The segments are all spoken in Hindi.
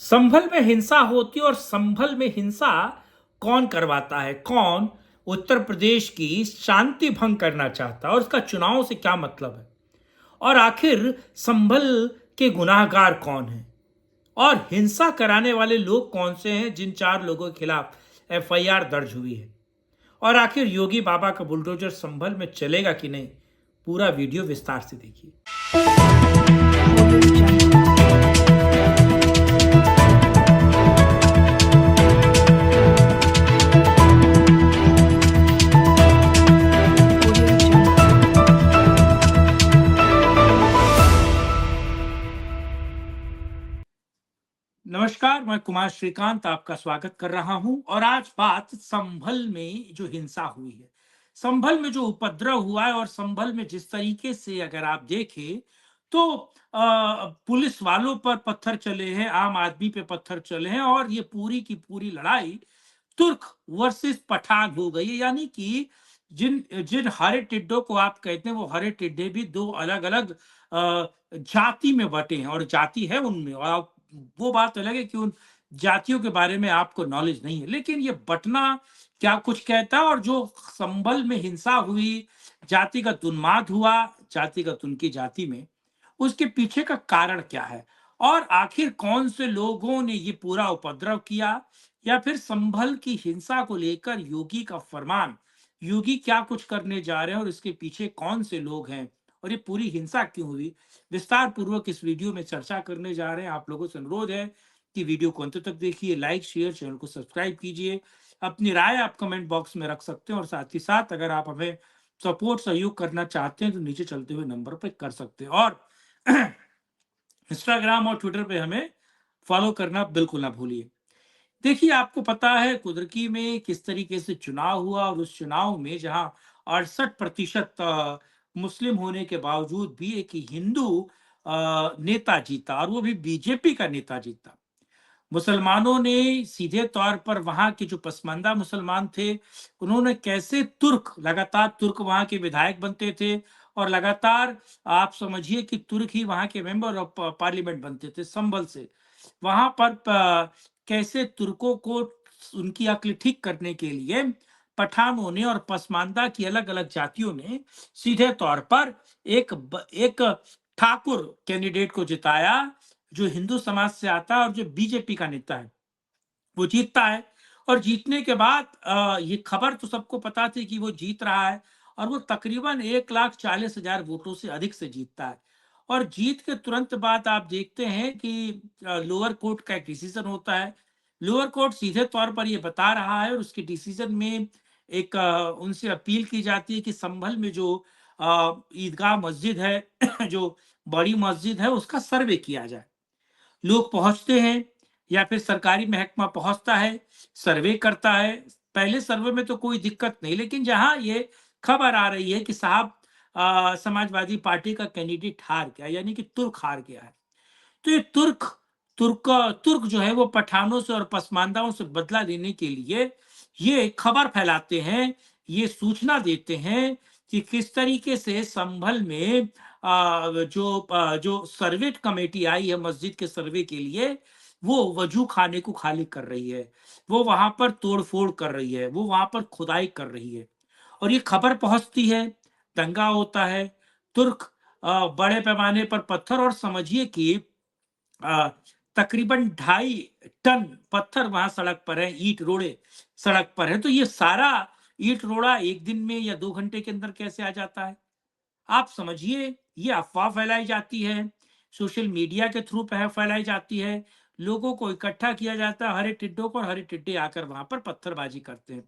संभल में हिंसा होती है और संभल में हिंसा कौन करवाता है? कौन उत्तर प्रदेश की शांति भंग करना चाहता है और उसका चुनाव से क्या मतलब है? और आखिर संभल के गुनाहगार कौन हैं? और हिंसा कराने वाले लोग कौन से हैं जिन 4 लोगों के खिलाफ एफआईआर दर्ज हुई है? और आखिर योगी बाबा का बुलडोजर संभल में चलेगा कि नहीं? पूरा वीडियो विस्तार से देखिए। नमस्कार, मैं कुमार श्रीकांत आपका स्वागत कर रहा हूं और आज बात संभल में जो हिंसा हुई है, संभल में जो उपद्रव हुआ है और संभल में जिस तरीके से अगर आप देखें तो पुलिस वालों पर पत्थर चले हैं, आम आदमी पे पत्थर चले हैं और ये पूरी की पूरी लड़ाई तुर्क वर्सेस पठान हो गई है। यानी कि जिन जिन हरे टिड्डों को आप कहते हैं वो हरे टिड्डे भी दो अलग अलग जाति में बटे हैं और जाति है उनमें। और वो बात अलग है कि उन जातियों के बारे में आपको नॉलेज नहीं है, लेकिन ये बटना क्या कुछ कहता है। और जो संभल में हिंसा हुई, जातिगत उन्माद हुआ, जातिगत उनकी जाति में, उसके पीछे का कारण क्या है और आखिर कौन से लोगों ने ये पूरा उपद्रव किया, या फिर संभल की हिंसा को लेकर योगी का फरमान, योगी क्या कुछ करने जा रहे हैं और इसके पीछे कौन से लोग हैं और ये पूरी हिंसा क्यों हुई, विस्तार पूर्वक इस वीडियो में चर्चा करने जा रहे हैं। आप लोगों से अनुरोध है कि वीडियो को अंत तक देखिए, लाइक शेयर, चैनल को सब्सक्राइब कीजिए। अपनी राय आप कमेंट बॉक्स में रख सकते हैं और साथ ही साथ अगर आप हमें सपोर्ट सहयोग करना चाहते हैं तो नीचे चलते हुए नंबर पर कर सकते हैं। और इंस्टाग्राम और ट्विटर पे हमें फॉलो करना बिल्कुल ना भूलिए। देखिए, आपको पता है कुर्की में किस तरीके से चुनाव हुआ और उस चुनाव में जहां 68% मुस्लिम होने के बावजूद भी एक हिंदू नेता जीता और वो भी बीजेपी का नेता जीता। मुसलमानों ने सीधे तौर पर वहां के जो पसमानदा मुसलमान थे, उन्होंने कैसे लगातार तुर्क वहां के विधायक बनते थे और लगातार आप समझिए कि तुर्क ही वहां के मेंबर ऑफ पार्लियामेंट बनते थे संभल से। वहां पर कैसे तुर्कों को उनकी अक्ल ठीक करने के लिए पठानों ने और पसमानदा की अलग अलग जातियों ने सीधे तौर पर एक ठाकुर कैंडिडेट को जिताया जो हिंदू समाज से आता है और जो बीजेपी का नेता है, वो जीतता है। और जीतने के बाद ये खबर तो सबको पता थी कि वो जीत रहा है और वो तकरीबन 1,40,000 वोटों से अधिक से जीतता है। और जीत के तुरंत बाद आप देखते हैं कि लोअर कोर्ट का एक डिसीजन होता है। लोअर कोर्ट सीधे तौर पर ये बता रहा है और उसके डिसीजन में एक उनसे अपील की जाती है कि संभल में जो ईदगाह मस्जिद है जो बड़ी मस्जिद है उसका सर्वे किया जाए। लोग पहुंचते हैं या फिर सरकारी महकमा पहुंचता है, सर्वे करता है। पहले सर्वे में तो कोई दिक्कत नहीं, लेकिन जहां ये खबर आ रही है कि साहब समाजवादी पार्टी का कैंडिडेट हार गया, यानी कि तुर्क हार गया है, तो ये तुर्क तुर्क जो है वो पठानों से और पसमानदाओं से बदला लेने के लिए ये खबर फैलाते हैं, ये सूचना देते हैं कि किस तरीके से संभल में जो सर्वे कमेटी आई है मस्जिद के सर्वे के लिए, वो वजू खाने को खाली कर रही है, वो वहां पर तोड़फोड़ कर रही है, वो वहां पर खुदाई कर रही है और ये खबर पहुंचती है, दंगा होता है। तुर्क बड़े पैमाने पर पत्थर, और समझिए कि अ, तकरीबन 2.5 टन पत्थर वहां सड़क पर है, ईंट रोड़े सड़क पर है। तो ये सारा ईंट रोड़ा एक दिन में या 2 घंटे के अंदर कैसे आ जाता है? आप समझिए, ये अफवाह फैलाई जाती है, सोशल मीडिया के थ्रू फैलाई जाती है, लोगों को इकट्ठा किया जाता है, हरे टिड्डों को, और हरे टिड्डे आकर वहां पर पत्थरबाजी करते हैं,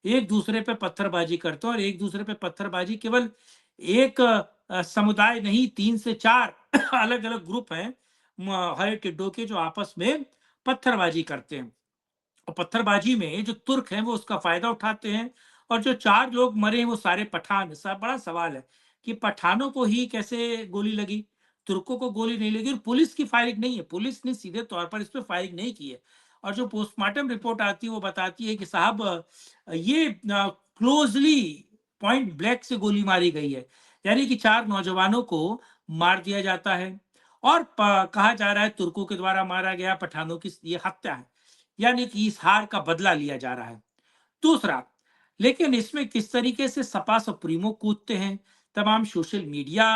एक दूसरे पे पत्थरबाजी करते हैं। और एक दूसरे पे पत्थरबाजी केवल एक समुदाय नहीं, 3 से 4 अलग अलग ग्रुप हैं हरे टिड्डों के जो आपस में पत्थरबाजी करते हैं। और पत्थरबाजी में जो तुर्क हैं वो उसका फायदा उठाते हैं और जो 4 लोग मरे हैं वो सारे पठान हैं। बड़ा सवाल है कि पठानों को ही कैसे गोली लगी, तुर्कों को गोली नहीं लगी। और पुलिस की फायरिंग नहीं है, पुलिस ने सीधे तौर पर इस पे फायरिंग नहीं की है। और जो पोस्टमार्टम रिपोर्ट आती है वो बताती है कि साहब ये क्लोजली पॉइंट ब्लैक से गोली मारी गई है, यानी कि 4 नौजवानों को मार दिया जाता है। और कहा जा रहा है तुर्कों के द्वारा मारा गया पठानों की ये हत्या है, यानी कि इस हार का बदला लिया जा रहा है। दूसरा, लेकिन इसमें किस तरीके से सपा सुप्रीमो कूदते हैं, तमाम सोशल मीडिया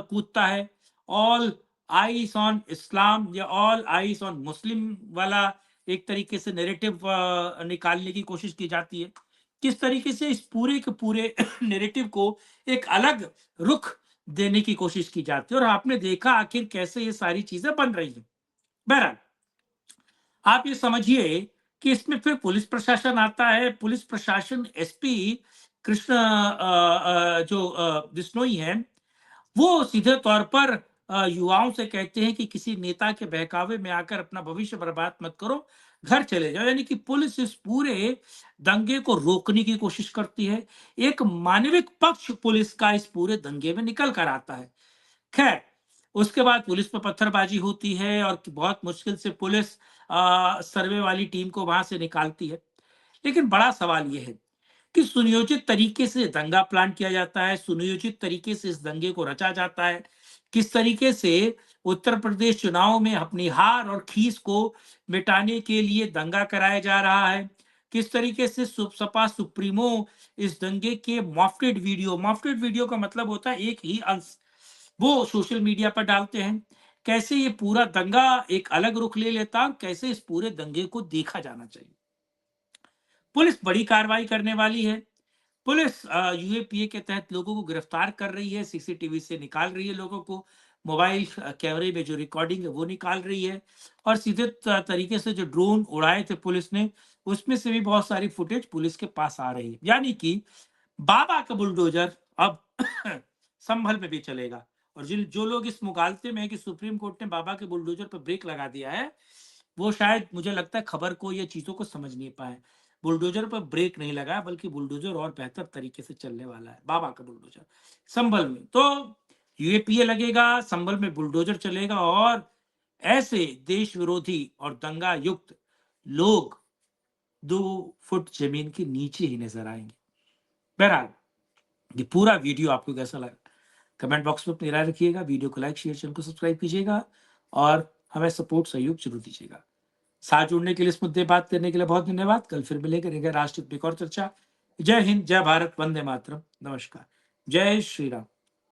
कूदता है, ऑल आईज ऑन इस्लाम या ऑल आईज ऑन मुस्लिम वाला एक तरीके से नैरेटिव निकालने की कोशिश की जाती है। किस तरीके से इस पूरे के पूरे नैरेटिव को एक अलग रुख देने की कोशिश की जाती है, और आपने देखा आखिर कैसे ये सारी चीजें बन रही हैं। बहरहाल, आप ये समझिए कि इसमें फिर पुलिस प्रशासन आता है। पुलिस प्रशासन एसपी कृष्ण जो बिश्नोई हैं, वो सीधे तौर पर युवाओं से कहते हैं कि किसी नेता के बहकावे में आकर अपना भविष्य बर्बाद मत करो, घर चले जाओ। यानी कि पुलिस इस पूरे दंगे को रोकने की कोशिश करती है। एक मानविक पक्ष पुलिस का इस पूरे दंगे में निकल कर आता है। खैर, उसके बाद पुलिस पे पत्थरबाजी होती है और बहुत मुश्किल से पुलिस सर्वे वाली टीम को वहां से निकालती है। लेकिन बड़ा सवाल यह है कि सुनियोजित तरीके से दंगा प्लान किया जाता है, सुनियोजित तरीके से इस दंगे को रचा जाता है। किस तरीके से उत्तर प्रदेश चुनाव में अपनी हार और खीस को मिटाने के लिए दंगा कराया जा रहा है। किस तरीके से सपा सुप्रीमो इस दंगे के मॉफ्टेड वीडियो का मतलब होता है एक ही अंश, वो सोशल मीडिया पर डालते हैं। कैसे ये पूरा दंगा एक अलग रुख ले लेता, कैसे इस पूरे दंगे को देखा जाना चाहिए। पुलिस बड़ी कार्रवाई करने वाली है। पुलिस यूएपीए के तहत लोगों को गिरफ्तार कर रही है, सीसीटीवी से निकाल रही है लोगों को, मोबाइल कैमरे में जो रिकॉर्डिंग है वो निकाल रही है, और सीधे तरीके से जो ड्रोन उड़ाए थे पुलिस ने, उसमें से भी बहुत सारी फुटेज पुलिस के पास आ रही है। यानी कि बाबा का बुलडोजर अब संभल में भी चलेगा। और जिन जो लोग इस मुगालते में है कि सुप्रीम कोर्ट ने बाबा के बुलडोजर पर ब्रेक लगा दिया है, वो शायद मुझे लगता है खबर को या चीजों को समझ नहीं पाए। बुलडोजर पर ब्रेक नहीं लगा, बल्कि बुलडोजर और बेहतर तरीके से चलने वाला है, बाबा का बुलडोजर संभल में। तो यूएपीए लगेगा, संभल में बुलडोजर चलेगा, और ऐसे देश विरोधी और दंगा युक्त लोग 2 फुट जमीन के नीचे ही नजर आएंगे। बहरहाल, ये पूरा वीडियो आपको कैसा लगा, कमेंट बॉक्स में अपनी राय रखिएगा। वीडियो को लाइक, शेयर, चैनल को सब्सक्राइब कीजिएगा, और हमें सपोर्ट सहयोग जरूर दीजिएगा। साथ जुड़ने के लिए, इस मुद्दे बात करने के लिए बहुत धन्यवाद। कल फिर मिलेंगे, रहेगा राष्ट्रीय एक और चर्चा। जय हिंद, जय भारत, वंदे मातरम, नमस्कार, जय श्री राम।